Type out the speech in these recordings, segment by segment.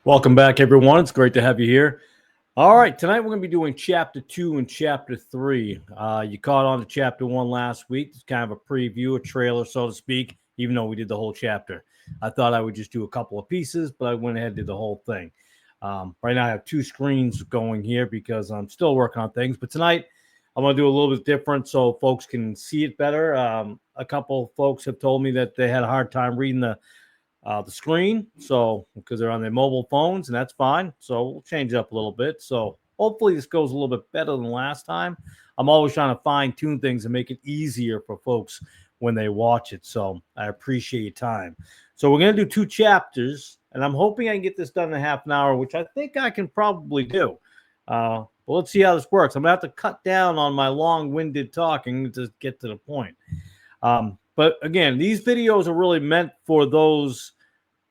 Welcome back, everyone. It's great to have you here. All right, tonight we're going to be doing Chapter 2 and Chapter 3. You caught on to Chapter 1 last week. It's kind of a preview, a trailer, so to speak, even though we did the whole chapter. I thought I would just do a couple of pieces, but I went ahead and did the whole thing. Right now I have two screens going here because I'm still working on things, but tonight I'm going to do a little bit different so folks can see it better. A couple folks have told me that they had a hard time reading the screen, so because they're on their mobile phones, and that's fine. So we'll change it up a little bit. So hopefully this goes a little bit better than last time. I'm always trying to fine tune things and make it easier for folks when they watch it. So I appreciate your time. So we're going to do two chapters, and I'm hoping I can get this done in a half an hour, which I think I can probably do. But let's see how this works. I'm going to have to cut down on my long-winded talking to get to the point. But again, these videos are really meant for those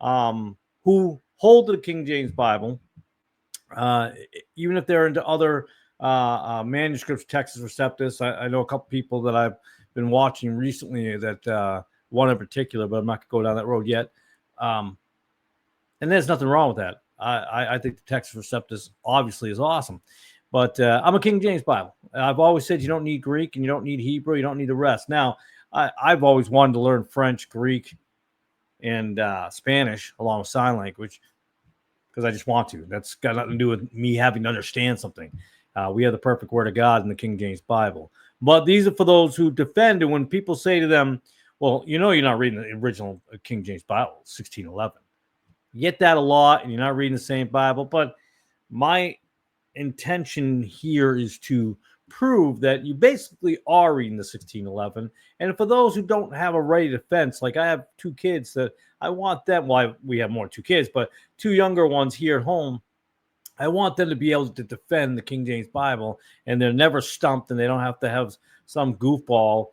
who hold the King James Bible, even if they're into other manuscripts, Textus Receptus. I know a couple people that I've been watching recently that one in particular, but I'm not going to go down that road yet. And there's nothing wrong with that. I think the Textus Receptus obviously is awesome. But I'm a King James Bible. I've always said you don't need Greek and you don't need Hebrew. You don't need the rest. Now, I've always wanted to learn French, Greek, and Spanish along with sign language because I just want to. That's got nothing to do with me having to understand something. We have the perfect word of God in the King James Bible. But these are for those who defend, and when people say to them, well, you know you're not reading the original King James Bible, 1611. You get that a lot, and you're not reading the same Bible. But my intention here is to prove that you basically are reading the 1611. And for those who don't have a ready defense, like I have two kids that I want them, well, we have more than two kids, but two younger ones here at home. I want them to be able to defend the King James Bible, and they're never stumped, and they don't have to have some goofball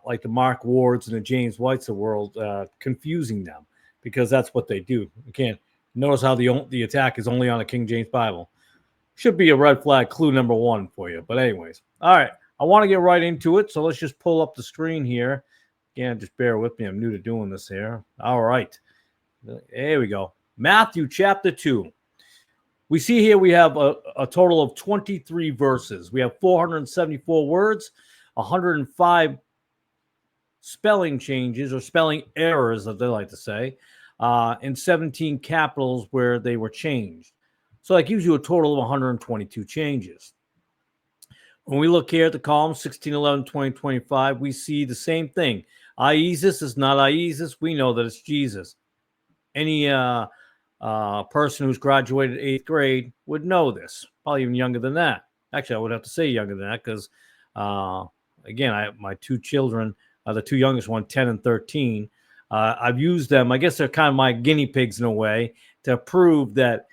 like the Mark Wards and the James Whites of the world confusing them, because that's what they do. You can't notice how the attack is only on the King James Bible. Should be a red flag clue number one for you. But anyways, all right, I want to get right into it. So let's just pull up the screen here. Again, just bear with me. I'm new to doing this here. All right. There we go. Matthew chapter 2. We see here we have a total of 23 verses. We have 474 words, 105 spelling changes or spelling errors, as they like to say, and 17 capitals where they were changed. So that gives you a total of 122 changes. When we look here at the column 1611, 2025, we see the same thing. Iesus is not Iesus. We know that it's Jesus. Any person who's graduated 8th grade would know this. Probably even younger than that. Actually, I would have to say younger than that because, again, my two children, the two youngest one, 10 and 13, I've used them. I guess they're kind of my guinea pigs in a way to prove that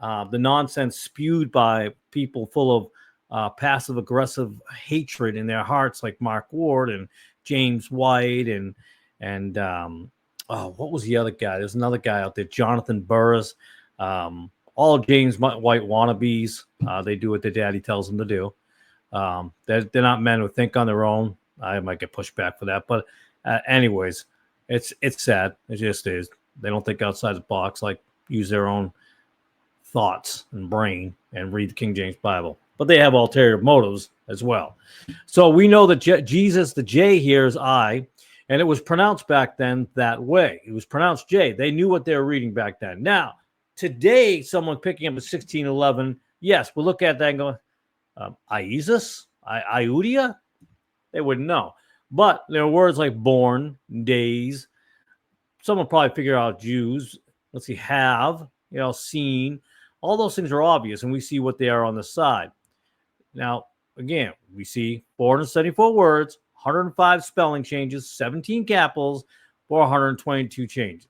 the nonsense spewed by people full of passive-aggressive hatred in their hearts, like Mark Ward and James White and what was the other guy? There's another guy out there, Jonathan Burris. All James White wannabes. They do what their daddy tells them to do. They're not men who think on their own. I might get pushed back for that, but anyways, it's sad. It just is. They don't think outside the box, like use their own thoughts and brain and read the King James Bible, but they have ulterior motives as well. So we know that Jesus, the J here is I, and it was pronounced back then that way. It was pronounced J. They knew what they were reading back then. Now, today, someone picking up a 1611, yes, we'll look at that and go, Iesus, Iudia, they wouldn't know. But there are words like born, days. Someone probably figure out Jews. Let's see, have, seen. All those things are obvious, and we see what they are on the side. Now, again, we see 474 words, 105 spelling changes, 17 capitals, 422 changes.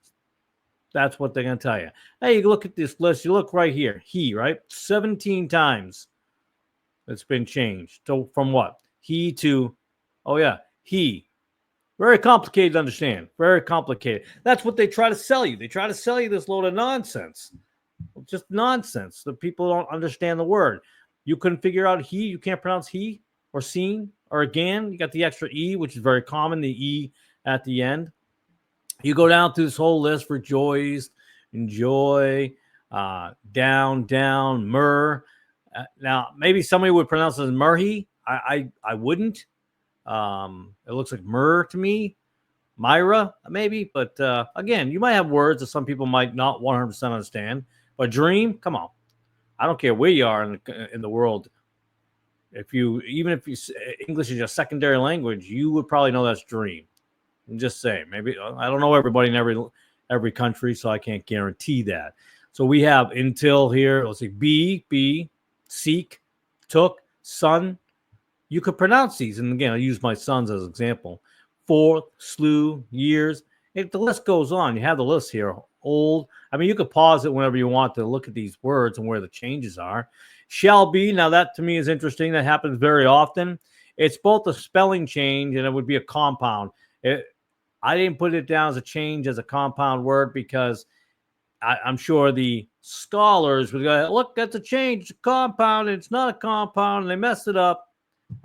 That's what they're going to tell you. Hey, you look at this list. You look right here. He, right? 17 times it's been changed. So from what? He to, he. Very complicated to understand. Very complicated. That's what they try to sell you. They try to sell you this load of nonsense. Just nonsense. The people don't understand the word. You couldn't figure out he. You can't pronounce he or seen or again. You got the extra E, which is very common, the E at the end. You go down through this whole list: rejoiced, enjoy, Down, down, myrrh. Now, maybe somebody would pronounce it as murhi. I wouldn't. It looks like myrrh to me. Myra, maybe. But again, you might have words that some people might not 100% understand. But dream, come on. I don't care where you are in the world. Even if English is your secondary language, you would probably know that's dream. I'm just saying. Maybe I don't know everybody in every country, so I can't guarantee that. So we have until here. Let's see, be, seek, took, son. You could pronounce these, and again, I use my sons as an example. For, slew, years. The list goes on. You have the list here. Old. I mean, you could pause it whenever you want to look at these words and where the changes are. Shall be. Now, that to me is interesting. That happens very often. It's both a spelling change and it would be a compound. I didn't put it down as a change as a compound word because I'm sure the scholars would go, look, that's a change. It's a compound. It's not a compound. And they messed it up.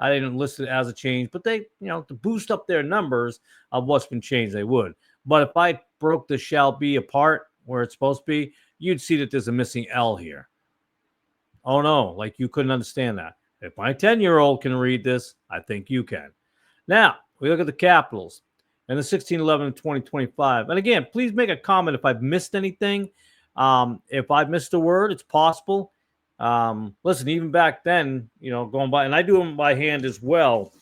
I didn't list it as a change, but they, to boost up their numbers of what's been changed, they would. But if I broke the shall be apart where it's supposed to be, you'd see that there's a missing L here. Oh, no, like you couldn't understand that. If my 10-year-old can read this, I think you can. Now, we look at the capitals and the 1611 and 2025. And again, please make a comment if I've missed anything. If I've missed a word, it's possible. Listen, even back then, going by, and I do them by hand as well.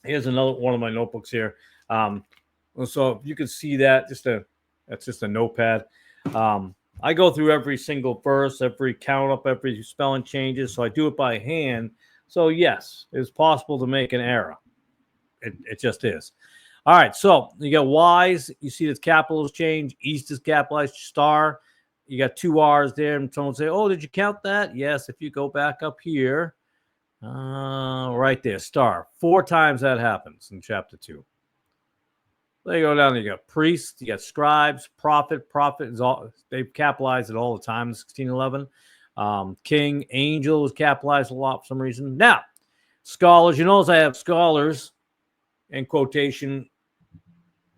Here's another one of my notebooks here. So if you can see that, that's just a notepad. I go through every single verse, every count up, every spelling changes. So I do it by hand. So yes, it's possible to make an error. It just is. All right. So you got Y's. You see the capitals change. East is capitalized. Star. You got 2 R's there, and someone say, oh, did you count that? Yes, if you go back up here, right there, star. 4 times that happens in chapter 2. There you go down there. You got priest, you got scribes, prophet. Prophet is all, they've capitalized it all the time in 1611. King, angel was capitalized a lot for some reason. Now, scholars, you notice I have scholars in quotation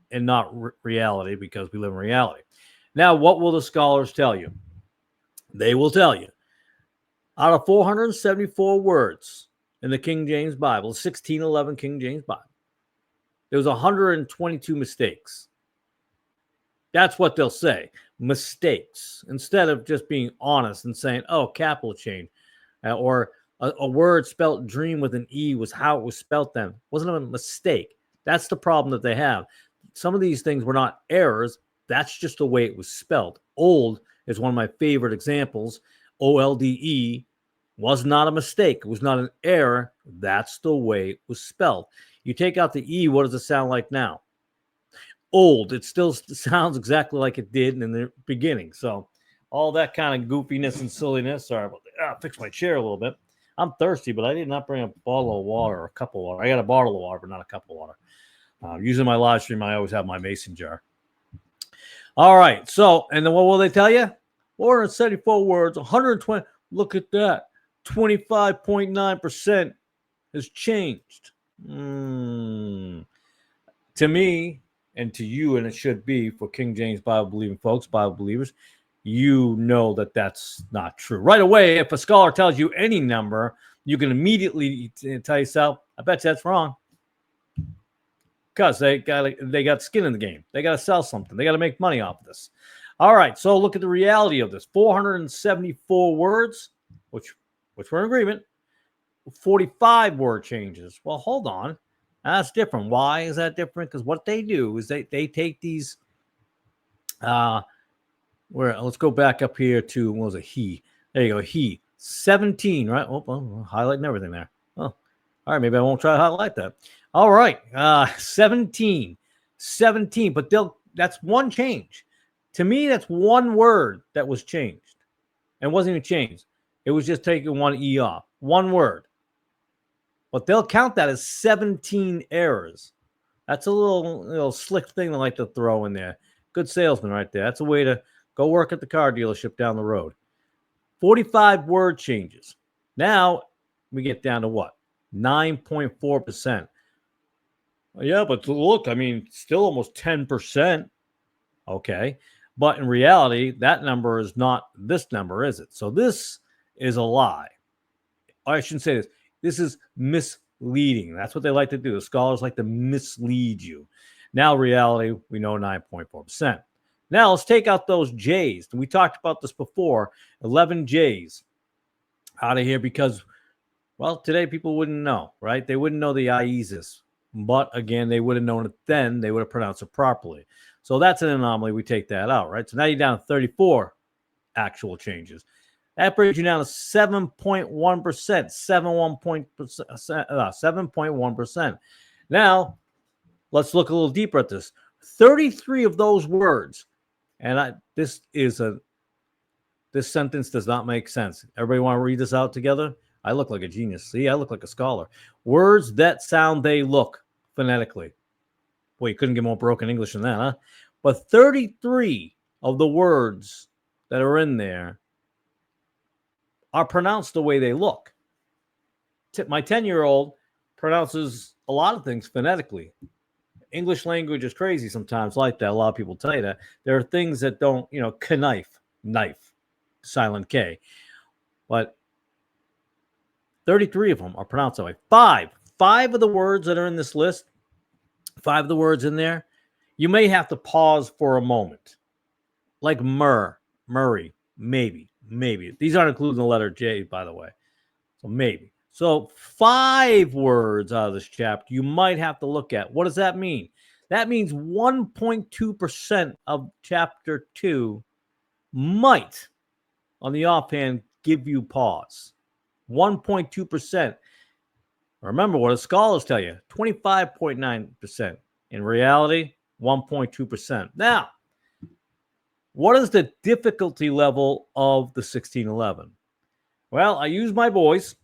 and not reality because we live in reality. Now, what will the scholars tell you? They will tell you out of 474 words in the King James Bible, 1611 King James Bible, there was 122 mistakes. That's what they'll say, mistakes, instead of just being honest and saying, oh, capital change, or a word spelled dream with an E was how it was spelled then. Wasn't a mistake. That's the problem that they have. Some of these things were not errors. That's just the way it was spelled. Old is one of my favorite examples. OLDE was not a mistake. It was not an error. That's the way it was spelled. You take out the E, what does it sound like now? Old. It still sounds exactly like it did in the beginning. So all that kind of goofiness and silliness. Sorry about that. I'll fix my chair a little bit. I'm thirsty, but I did not bring a bottle of water or a cup of water. I got a bottle of water, but not a cup of water. Using my live stream, I always have my mason jar. All right. So, and then what will they tell you? 474 words, 120. Look at that. 25.9% has changed. To me and to you, and it should be for King James Bible believing folks, Bible believers, you know that that's not true. Right away, if a scholar tells you any number, you can immediately tell yourself, I bet that's wrong. Because they got skin in the game. They got to sell something. They got to make money off of this. All right, so look at the reality of this. 474 words, which we're in agreement. 45 word changes. Well, hold on. That's different. Why is that different? Because what they do is they take these let's go back up here to, what was it, he. There you go, he. 17, right? Oh, highlighting everything there. Oh, all right, maybe I won't try to highlight that. All right, 17, but that's one change. To me, that's one word that was changed. And wasn't even changed. It was just taking one E off. One word. But they'll count that as 17 errors. That's a little slick thing they like to throw in there. Good salesman right there. That's a way to go work at the car dealership down the road. 45 word changes. Now we get down to what? 9.4%. Yeah, but look, I mean, still almost 10%. Okay. But in reality, that number is not this number, is it? So this is a lie. Or I shouldn't say this. This is misleading. That's what they like to do. The scholars like to mislead you. Now, reality, we know 9.4%. Now, let's take out those J's. We talked about this before. 11 J's out of here because, well, today people wouldn't know, right? They wouldn't know the IESIS. But again, they would have known it then. They would have pronounced it properly. So that's an anomaly. We take that out, right? So now you're down to 34 actual changes. That brings you down to 7.1%. 7.1%. Now, let's look a little deeper at this. 33 of those words, and this sentence does not make sense. Everybody want to read this out together? I look like a genius. See, I look like a scholar. Words that sound, they look phonetically. Boy, you couldn't get more broken English than that, huh? But 33 of the words that are in there are pronounced the way they look. My 10-year-old pronounces a lot of things phonetically. English language is crazy sometimes like that. A lot of people tell you that. There are things that don't, knife, silent K. But 33 of them are pronounced that way. Five of the words that are in this list, 5 of the words in there, you may have to pause for a moment. Like Murray, maybe. These aren't including the letter J, by the way. So maybe. So 5 words out of this chapter you might have to look at. What does that mean? That means 1.2% of chapter 2 might, on the offhand, give you pause. 1.2%. Remember what the scholars tell you, 25.9%. In reality, 1.2%. Now, what is the difficulty level of the 1611? Well, I use my boys.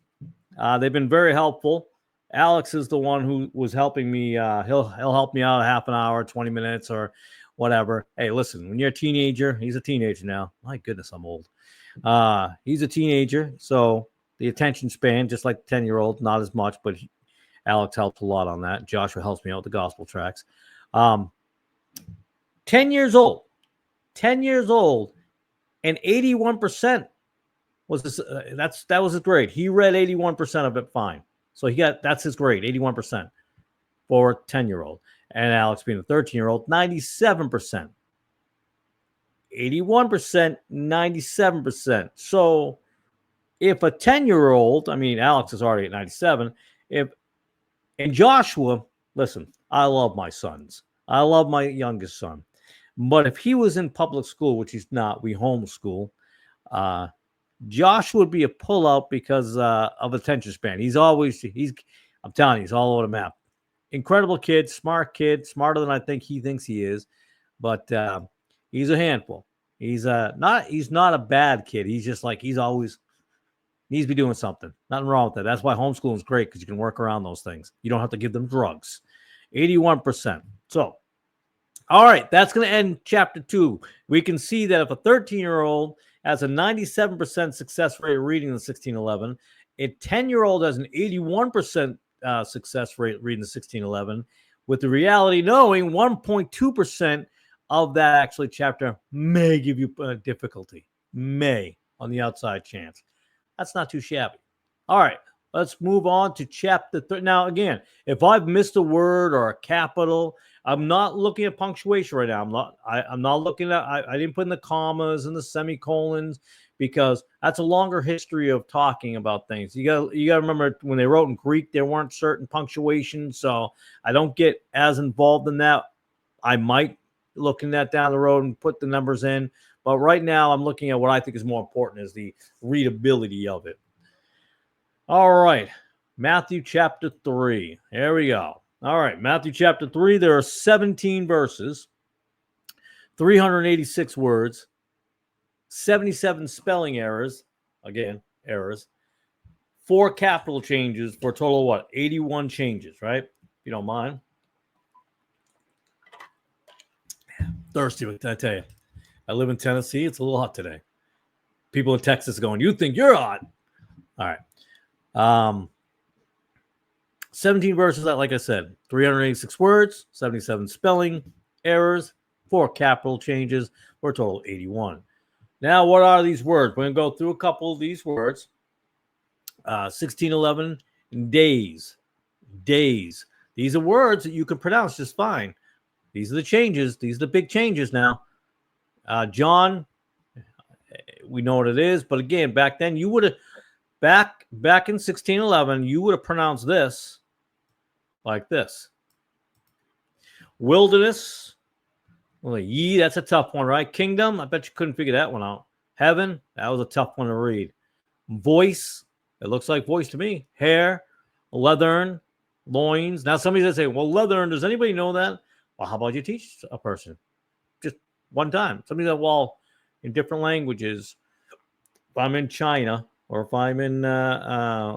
They've been very helpful. Alex is the one who was helping me. He'll help me out a half an hour, 20 minutes, or whatever. Hey, listen, when you're a teenager, he's a teenager now. My goodness, I'm old. He's a teenager, so the attention span, just like the 10-year-old, not as much, but Alex helps a lot on that. Joshua helps me out with the gospel tracks. 10 years old, and 81% was this. That was his grade. He read 81% of it fine. So that's his grade, 81% for a 10-year-old. And Alex being a 13-year-old, 97%. 81%, 97%. So if a 10-year-old, Alex is already at 97, and Joshua, listen, I love my sons. I love my youngest son. But if he was in public school, which he's not, we homeschool, Josh would be a pullout because of attention span. I'm telling you, he's all over the map. Incredible kid, smarter than I think he thinks he is. But he's a handful. He's not a bad kid. He's just like, he's always needs to be doing something. Nothing wrong with that. That's why homeschooling is great, because you can work around those things. You don't have to give them drugs. 81%. So, all right, that's going to end chapter 2. We can see that if a 13-year-old has a 97% success rate reading the 1611, a 10-year-old has an 81% success rate reading the 1611, with the reality knowing 1.2% of that actually chapter may give you difficulty. May, on the outside chance. That's not too shabby. All right, let's move on to chapter 3. Now, again, if I've missed a word or a capital, I'm not looking at punctuation right now. I'm not looking at. I didn't put in the commas and the semicolons, because that's a longer history of talking about things. You got to remember, when they wrote in Greek, there weren't certain punctuations, so I don't get as involved in that. I might looking that down the road and put the numbers in. But right now, I'm looking at what I think is more important, is the readability of it. All right, Matthew chapter 3. Here we go. All right, Matthew chapter 3. There are 17 verses, 386 words, 77 spelling errors. Again, errors. 4 capital changes for a total of what? 81 changes, right? If you don't mind. Thirsty, what can I tell you? I live in Tennessee. It's a little hot today. People in Texas going, you think you're hot. All right. 17 verses, like I said, 386 words, 77 spelling errors, 4 capital changes for a total of 81. Now, what are these words? We're going to go through a couple of these words. 1611, days. Days. These are words that you can pronounce just fine. These are the changes. These are the big changes now. John, we know what it is. But again, back then, you would have, back in 1611, you would have pronounced this like this. Wilderness. Well, ye, that's a tough one, right? Kingdom, I bet you couldn't figure that one out. Heaven, that was a tough one to read. Voice, it looks like voice to me. Hair, leathern, loins. Now somebody's going to say, well, leathern, does anybody know that? Well, how about you teach a person? Just one time. Somebody said, well, in different languages, if I'm in China or if I'm in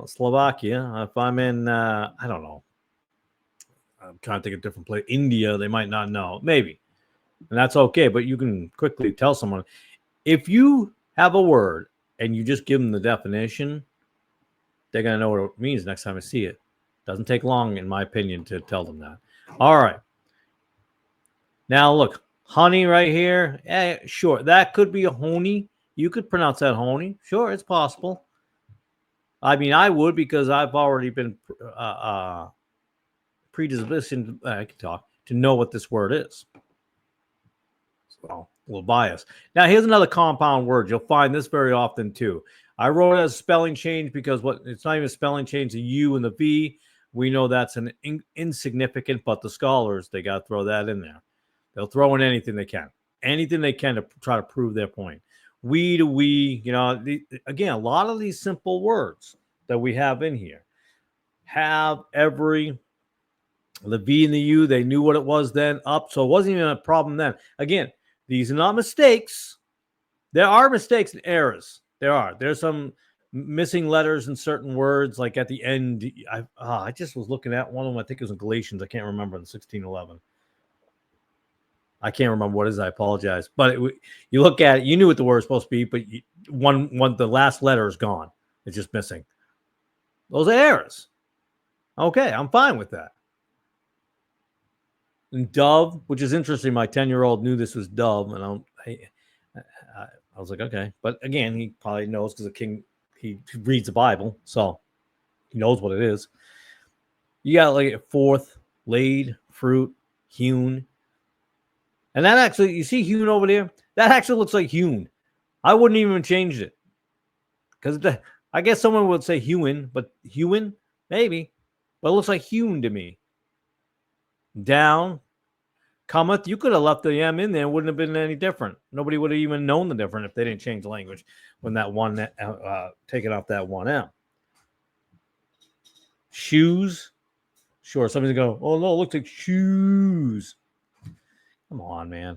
Slovakia, if I'm in, I don't know. I'm trying to think of a different place. India, they might not know. Maybe. And that's okay. But you can quickly tell someone. If you have a word and you just give them the definition, they're going to know what it means next time I see it. Doesn't take long, in my opinion, to tell them that. All right. Now, look. Honey right here. Sure. That could be a honey. You could pronounce that honey. Sure, it's possible. I mean, I would because I've already been predispositioned, I can talk, to know what this word is. So, a little bias. Now, here's another compound word. You'll find this very often, too. I wrote it as spelling change because it's not even a spelling change. The U and the V, we know that's an insignificant, but the scholars, they got to throw that in there. They'll throw in anything they can. Anything they can to try to prove their point. We to we, again, a lot of these simple words that we have in here have every, the V and the U, they knew what it was then, up. So it wasn't even a problem then. Again, these are not mistakes. There are mistakes and errors. There's some missing letters in certain words, like at the end. I just was looking at one of them. I think it was in Galatians. I can't remember, in 1611. I can't remember what it is. I apologize. But you look at it, you knew what the word was supposed to be, but the last letter is gone. It's just missing. Those are errors. Okay, I'm fine with that. And dove, which is interesting. My 10-year-old knew this was dove, and I was like, okay. But again, he probably knows because the king, he reads the Bible, so he knows what it is. You got like fourth, laid, fruit, hewn. And that actually, you see hewn over there? That actually looks like hewn. I wouldn't even change it. Because I guess someone would say hewn, but hewn? Maybe. But it looks like hewn to me. Down. Cometh. You could have left the M in there. It wouldn't have been any different. Nobody would have even known the difference if they didn't change the language when that one, taking off that one M. Shoes. Sure, somebody's going to go, oh, no, it looks like shoes. Come on, man.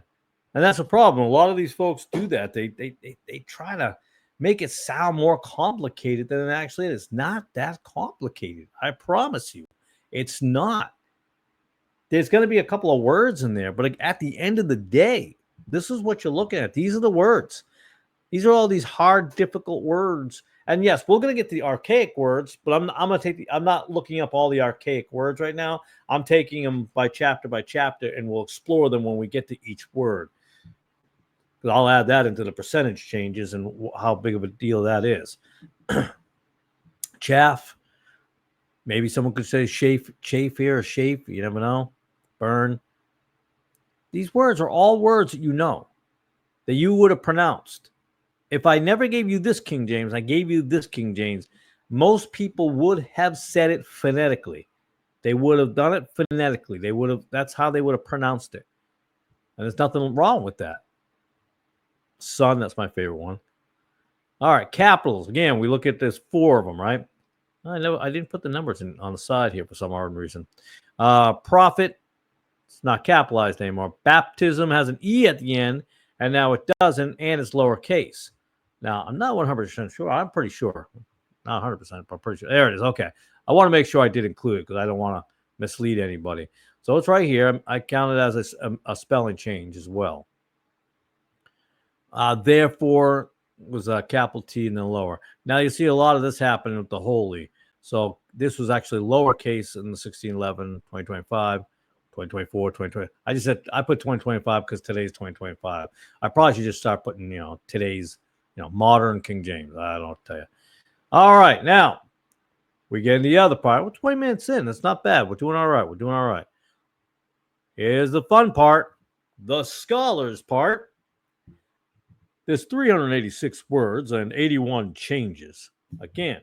And that's a problem. A lot of these folks do that. They try to make it sound more complicated than it actually is. It's not that complicated. I promise you. It's not. There's going to be a couple of words in there, but at the end of the day, this is what you're looking at. These are the words. These are all these hard, difficult words. And yes, we're going to get to the archaic words, but I'm not looking up all the archaic words right now. I'm taking them by chapter, and we'll explore them when we get to each word. Because I'll add that into the percentage changes and how big of a deal that is. Chaff. Maybe someone could say chafe here or chafe. You never know. Burn. These words are all words that you know, that you would have pronounced. If I never gave you this King James, I gave you this King James, most people would have said it phonetically. They would have done it phonetically. That's how they would have pronounced it. And there's nothing wrong with that. Son, that's my favorite one. All right, capitals. Again, we look at this 4 of them, right? I didn't put the numbers on the side here for some odd reason. Prophet, it's not capitalized anymore. Baptism has an E at the end, and now it doesn't, and it's lowercase. Now, I'm not 100% sure. I'm pretty sure. Not 100%, but pretty sure. There it is. Okay. I want to make sure I did include it because I don't want to mislead anybody. So it's right here. I count it as a spelling change as well. Therefore was a capital T and then lower. Now you see a lot of this happening with the holy. So this was actually lowercase in the 1611, 2025. 2024, 2020. I just said I put 2025 because today's 2025. I probably should just start putting, today's, modern King James. I don't tell you. All right, now we get in the other part. We're 20 minutes in. That's not bad. We're doing all right. We're doing all right. Here's the fun part, the scholars part. There's 386 words and 81 changes. Again,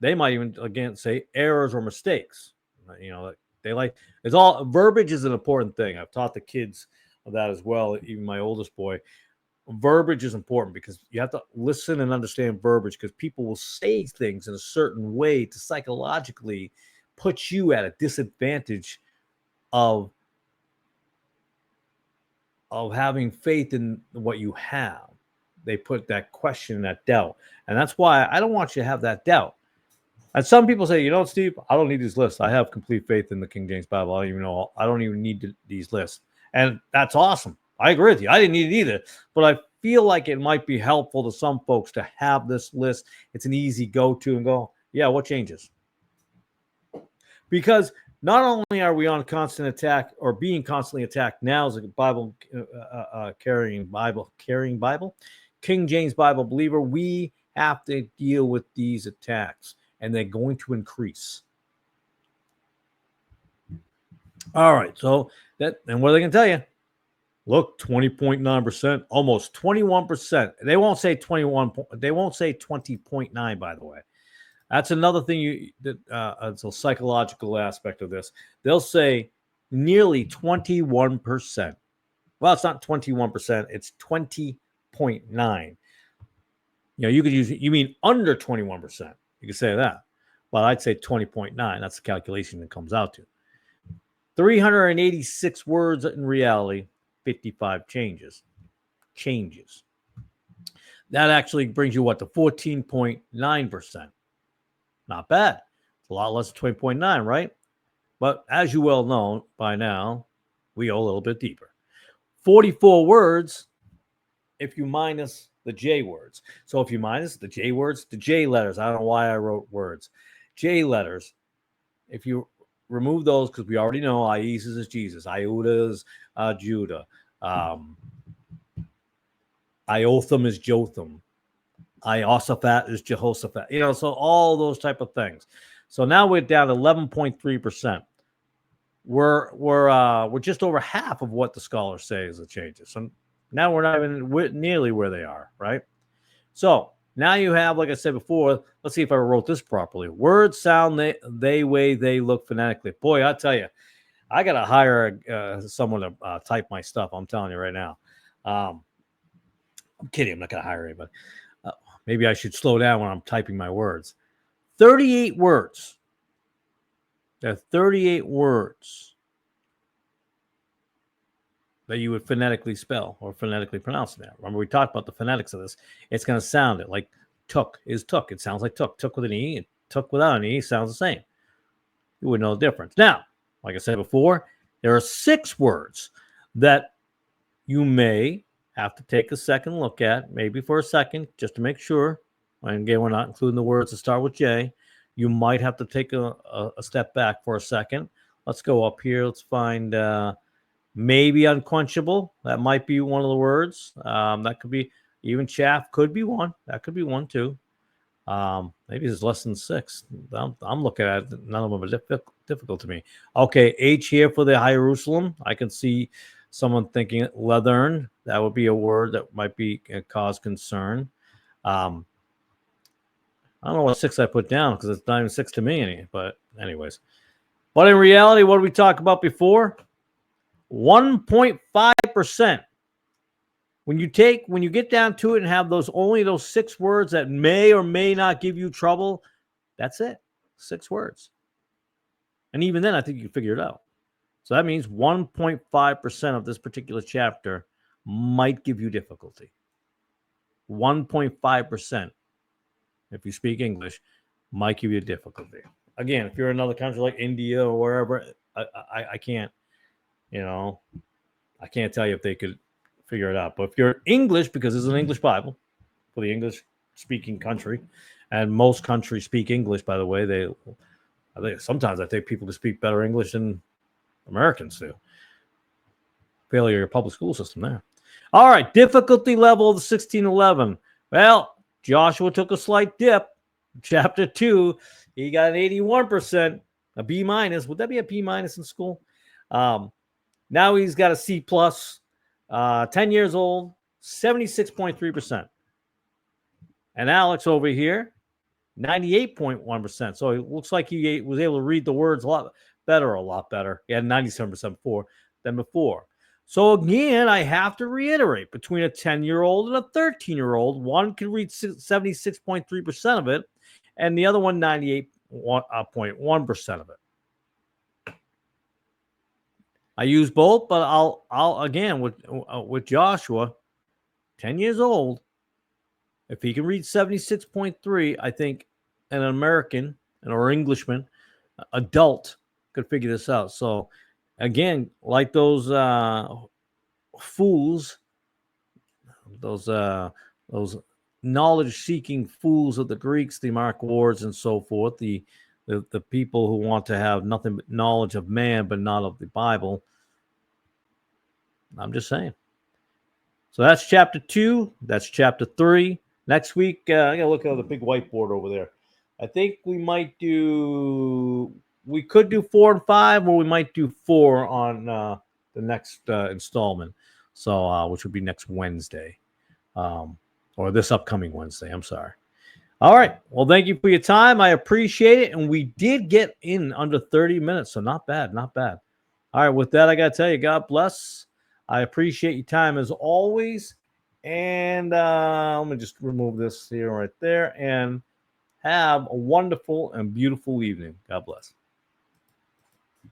they might even say errors or mistakes. They like it's all verbiage is an important thing. I've taught the kids that as well, even my oldest boy. Verbiage is important because you have to listen and understand verbiage because people will say things in a certain way to psychologically put you at a disadvantage of having faith in what you have. They put that question, that doubt. And that's why I don't want you to have that doubt. And some people say, Steve, I don't need these lists. I have complete faith in the King James Bible. I don't even need these lists. And that's awesome. I agree with you. I didn't need it either. But I feel like it might be helpful to some folks to have this list. It's an easy go-to and go, yeah, what changes? Because not only are we on constant attack or being constantly attacked now as a Bible carrying Bible, King James Bible believer, we have to deal with these attacks, and they're going to increase. All right, so and what are they going to tell you? Look, 20.9%, almost 21%. They won't say 21. They won't say 20.9. By the way, that's another thing. It's a psychological aspect of this. They'll say nearly 21%. Well, it's not 21%. It's 20.9. You could use. You mean under 21%? You could say that. Well, I'd say 20.9. That's the calculation that comes out to 386 words in reality. 55 changes. That actually brings you to 14.9%. Not bad. It's a lot less than 20.9, right? But as you well know by now, we go a little bit deeper. 44 words if you minus the J words. So if you minus the J words, the J letters, I don't know why I wrote words. J letters, if you remove those, because we already know Isis is Jesus, Iuda is Judah, Iotham is Jotham, Iosaphat is Jehoshaphat. So all those type of things. So now we're down to 11.3%. We're just over half of what the scholars say is the changes. So now we're not even nearly where they are, right? So now you have, like I said before, let's see if I wrote this properly. Words sound they way they look phonetically. Boy, I tell you, I got to hire someone to type my stuff. I'm telling you right now. I'm kidding. I'm not going to hire anybody. Maybe I should slow down when I'm typing my words. 38 words. There are 38 words that you would phonetically spell or phonetically pronounce now. Remember, we talked about the phonetics of this. It's going to sound it like took is took. It sounds like took. Took with an E and took without an E sounds the same. You would know the difference. Now, like I said before, there are 6 words that you may have to take a second look at, maybe for a second, just to make sure. And again, we're not including the words that start with J. You might have to take a step back for a second. Let's go up here. Let's find maybe unquenchable. That might be one of the words. That could be even chaff. Could be one. That could be one too. Maybe it's less than 6. I'm looking at it. None of them are difficult to me. Okay, H here for the High Jerusalem. I can see someone thinking leathern. That would be a word that might be cause concern. I don't know what 6 I put down because it's not even 6 to me. But anyways. But in reality, what did we talk about before? 1.5%. When you get down to it and have only those 6 words that may or may not give you trouble, that's it. 6 words. And even then, I think you can figure it out. So that means 1.5% of this particular chapter might give you difficulty. 1.5%, if you speak English, might give you difficulty. Again, if you're in another country like India or wherever, I can't, I can't tell you if they could figure it out. But if you're English, because it's an English Bible for the English-speaking country, and most countries speak English, by the way, sometimes I think people can speak better English than Americans do. failure of your public school system there. All right, difficulty level of the 1611. Well, Joshua took a slight dip. Chapter 2, he got an 81%, a B minus. Would that be a B minus in school? Now he's got a C plus, 10 years old, 76.3%. And Alex over here, 98.1%. So it looks like he was able to read the words a lot better. He had 97% than before. So again, I have to reiterate, between a 10-year-old and a 13-year-old, one can read 76.3% of it, and the other one 98.1% of it. I use both, but I'll again with Joshua, 10 years old, if he can read 76.3, I think an American or Englishman, adult, could figure this out. So again, like those fools, those knowledge-seeking fools of the Greeks, the Mark Wards and so forth, the people who want to have nothing but knowledge of man, but not of the Bible. I'm just saying. So that's chapter 2. That's chapter 3. Next week, I gotta look at the big whiteboard over there. I think we could do 4 and 5, or we might do 4 on the next installment. So, which would be next Wednesday, or this upcoming Wednesday. I'm sorry. All right. Well, thank you for your time. I appreciate it. And we did get in under 30 minutes. So not bad. Not bad. All right. With that, I got to tell you, God bless. I appreciate your time as always. And let me just remove this here right there. And have a wonderful and beautiful evening. God bless.